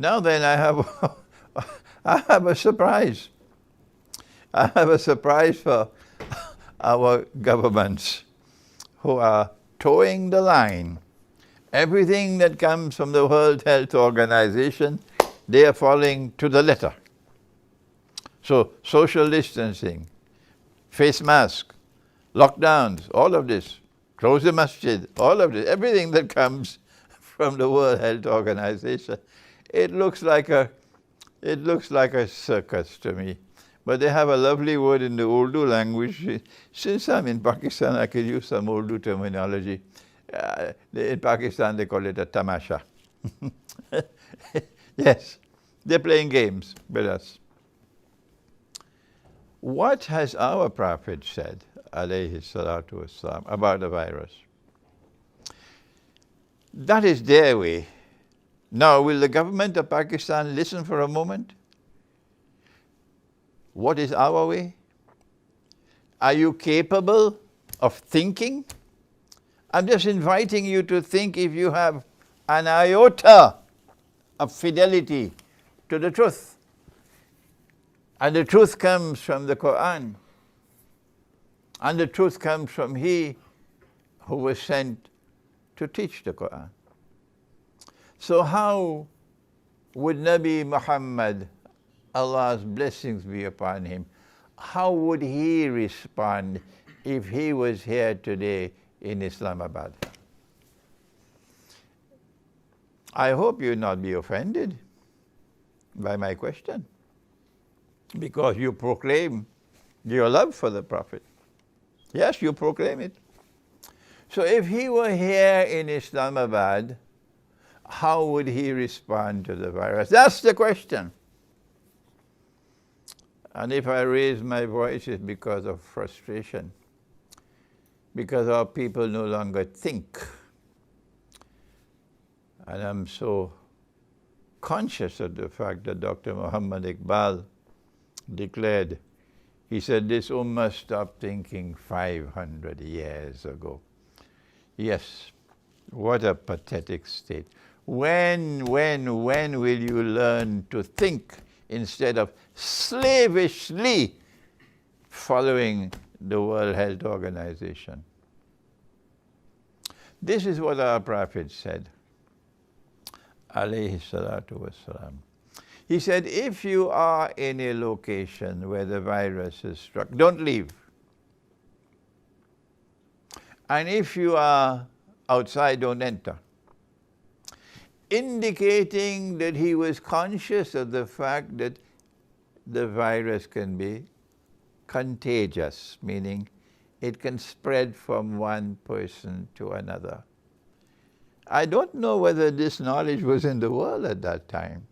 Now then, I have a surprise. I have a surprise for our governments who are towing the line. Everything that comes from the World Health Organization, they are following to the letter. So social distancing, face mask, lockdowns, all of this, close the masjid, all of this, everything that comes from the World Health Organization, it looks like a circus to me. But they have a lovely word in the Urdu language. Since I'm in Pakistan, I could use some Urdu terminology. In Pakistan, they call it a tamasha. Yes, they're playing games with us. What has our Prophet said, alayhi salatu wassalam, about the virus? That is their way. Now, will the government of Pakistan listen for a moment? What is our way? Are you capable of thinking? I'm just inviting you to think if you have an iota of fidelity to the truth. And the truth comes from the Quran. And the truth comes from He who was sent to teach the Quran. So how would Nabi Muhammad, Allah's blessings be upon him, how would he respond if he was here today in Islamabad? I hope you will not be offended by my question, because you proclaim your love for the Prophet. Yes, you proclaim it. So if he were here in Islamabad, how would he respond to the virus? That's the question. And if I raise my voice, it's because of frustration, because our people no longer think. And I'm so conscious of the fact that Dr. Muhammad Iqbal declared, he said, this ummah stopped thinking 500 years ago. Yes, what a pathetic state. When will you learn to think instead of slavishly following the World Health Organization? This is what our Prophet said, alayhi salatu wassalam. He said, if you are in a location where the virus is struck, don't leave. And if you are outside, don't enter. Indicating that he was conscious of the fact that the virus can be contagious, meaning it can spread from one person to another. I don't know whether this knowledge was in the world at that time.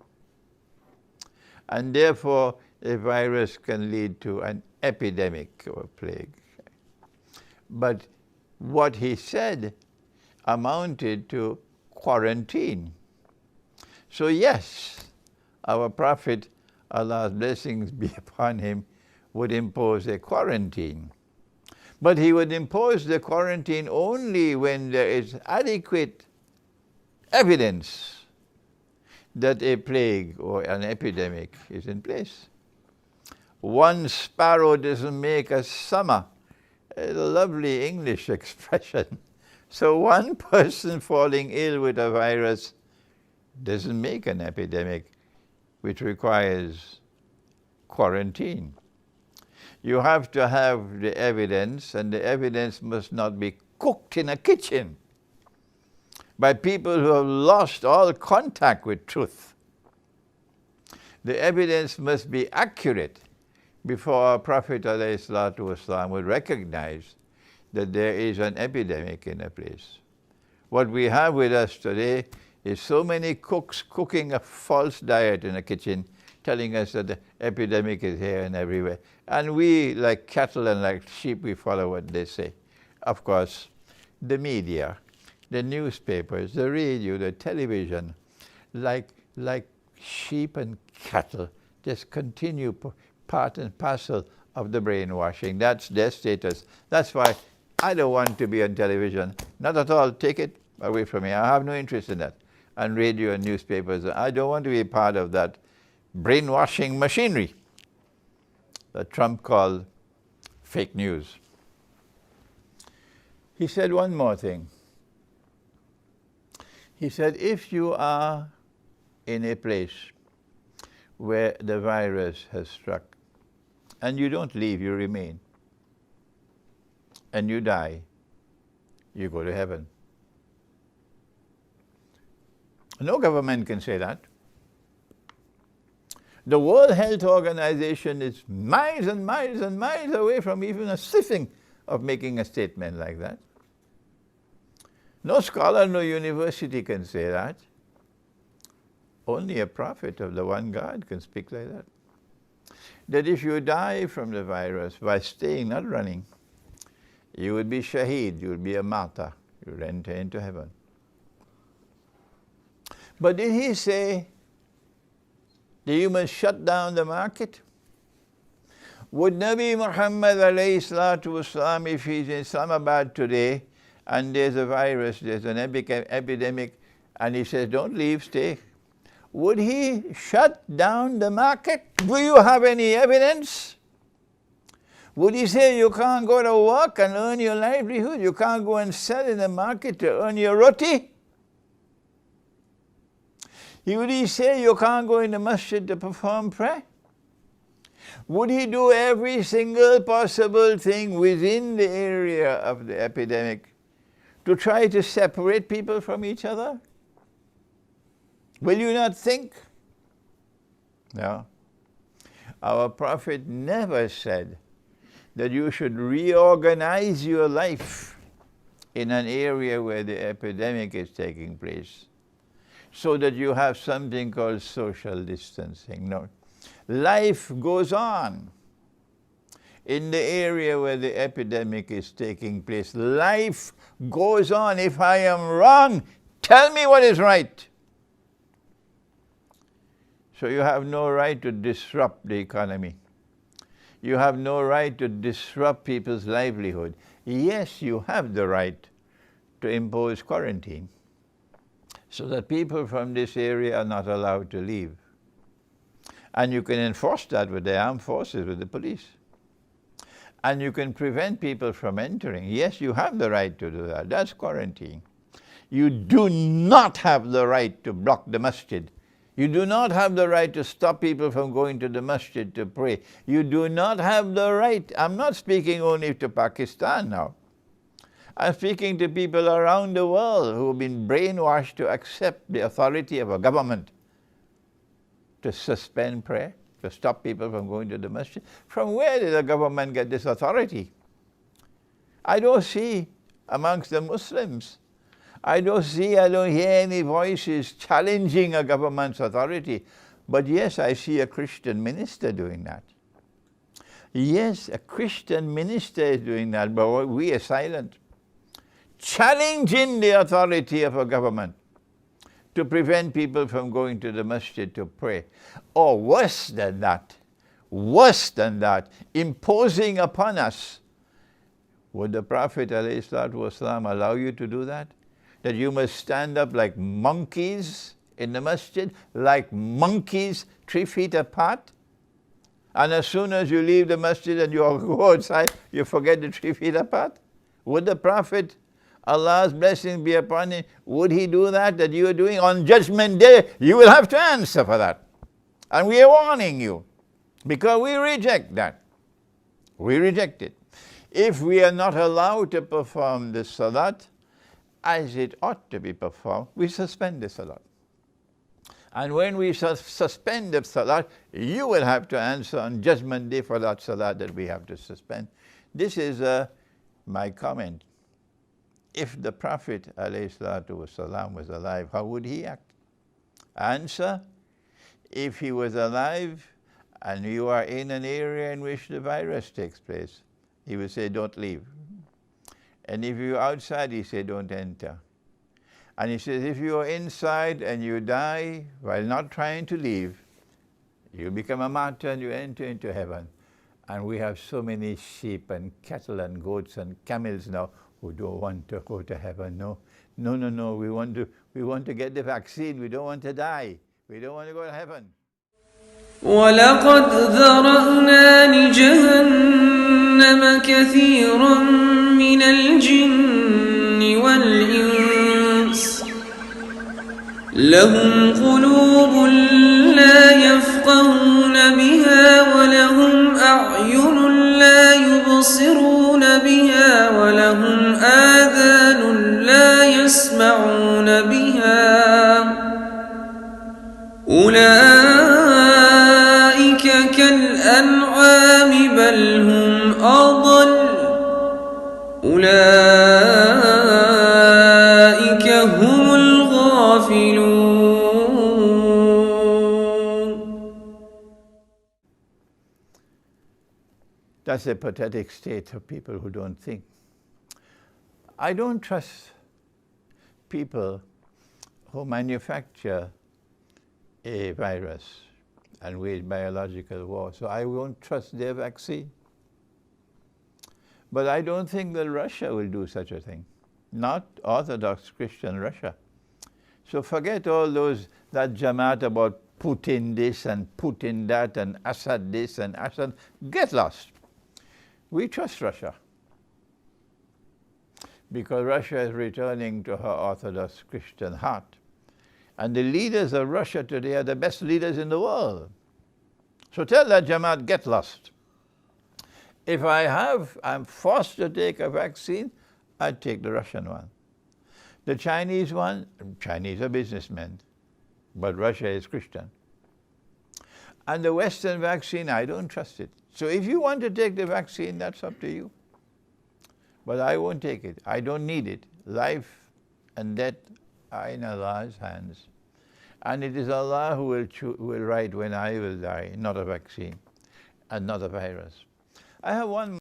And therefore, a virus can lead to an epidemic or plague. But what he said amounted to quarantine. So yes, our Prophet, Allah's blessings be upon him, would impose a quarantine. But he would impose the quarantine only when there is adequate evidence that a plague or an epidemic is in place. One sparrow doesn't make a summer. A lovely English expression. So one person falling ill with a virus doesn't make an epidemic, which requires quarantine. You have to have the evidence, and the evidence must not be cooked in a kitchen by people who have lost all contact with truth. The evidence must be accurate before our Prophet ﷺ would recognize that there is an epidemic in a place. What we have with us today is so many cooks cooking a false diet in a kitchen, telling us that the epidemic is here and everywhere. And we, like cattle and like sheep, we follow what they say. Of course, the media, the newspapers, the radio, the television, like sheep and cattle, just continue part and parcel of the brainwashing. That's their status. That's why I don't want to be on television. Not at all. Take it away from me. I have no interest in that. and radio and newspapers. I don't want to be part of that brainwashing machinery that Trump called fake news. He said one more thing. He said, if you are in a place where the virus has struck, and you don't leave, you remain, and you die, you go to heaven. No government can say that. The World Health Organization is miles and miles and miles away from even a sniffing of making a statement like that. No scholar, no university can say that. Only a prophet of the one God can speak like that. That if you die from the virus by staying, not running, you would be shaheed, you would be a martyr, you would enter into heaven. But did he say that you must shut down the market? Would Nabi Muhammad alayhi salatu wasalam, if he's in Islamabad today and there's a virus, there's an epidemic, and he says, don't leave, stay, would he shut down the market? Do you have any evidence? Would he say you can't go to work and earn your livelihood? You can't go and sell in the market to earn your roti? Would he say you can't go in the masjid to perform prayer? Would he do every single possible thing within the area of the epidemic to try to separate people from each other? Will you not think? No. Our Prophet never said that you should reorganize your life in an area where the epidemic is taking place so that you have something called social distancing. No. Life goes on in the area where the epidemic is taking place. Life goes on. If I am wrong, tell me what is right. So you have no right to disrupt the economy. You have no right to disrupt people's livelihood. Yes, you have the right to impose quarantine so that people from this area are not allowed to leave. And you can enforce that with the armed forces, with the police. And you can prevent people from entering. Yes, you have the right to do that. That's quarantine. You do not have the right to block the masjid. You do not have the right to stop people from going to the masjid to pray. You do not have the right. I'm not speaking only to Pakistan now. I'm speaking to people around the world who have been brainwashed to accept the authority of a government to suspend prayer, to stop people from going to the masjid. From where did the government get this authority? I don't see amongst the Muslims. I don't hear any voices challenging a government's authority. But yes, I see a Christian minister doing that. Yes, a Christian minister is doing that, but we are silent. Challenging the authority of a government to prevent people from going to the masjid to pray. Or worse than that, imposing upon us. Would the Prophet ﷺ allow you to do that? That you must stand up like monkeys in the masjid, like monkeys 3 feet apart? And as soon as you leave the masjid and you go outside, you forget the 3 feet apart? Would the Prophet, Allah's blessing be upon him, would he do that you are doing? On Judgment Day, you will have to answer for that. And we are warning you, because we reject that. We reject it. If we are not allowed to perform the salat as it ought to be performed, we suspend the salat. And when we suspend the salat, you will have to answer on Judgment Day for that salat that we have to suspend. This is my comment. If the Prophet ﷺ was alive, how would he act? Answer, if he was alive and you are in an area in which the virus takes place, he would say, don't leave. And if you're outside, he said, don't enter. And he says, if you are inside and you die while not trying to leave, you become a martyr and you enter into heaven. And we have so many sheep and cattle and goats and camels now who don't want to go to heaven. No. We want We want to get the vaccine. We don't want to die. We don't want to go to heaven. ولقد ذرأنا لجهنم كثيرا من الجن والإنس لهم قلوب لا يفقهون بها ولهم أعين لا يبصرون بها ولهم آذان لا يسمعون بها أولئك كالأنعام بل هم أضل أولئك هم الغافلون. That's a pathetic state of people who don't think. I don't trust people who manufacture a virus and wage biological war, so I won't trust their vaccine. But I don't think that Russia will do such a thing, not Orthodox Christian Russia. So forget all that Jamaat about Putin this and Putin that and Assad this and Assad. Get lost. We trust Russia because Russia is returning to her Orthodox Christian heart. And the leaders of Russia today are the best leaders in the world. So tell that Jamaat, get lost. If I'm forced to take a vaccine, I'd take the Russian one. The Chinese one, Chinese are businessmen, but Russia is Christian. And the Western vaccine, I don't trust it. So if you want to take the vaccine, that's up to you. But I won't take it. I don't need it. Life and death are in Allah's hands. And it is Allah who will write when I will die, not a vaccine and not a virus. I have one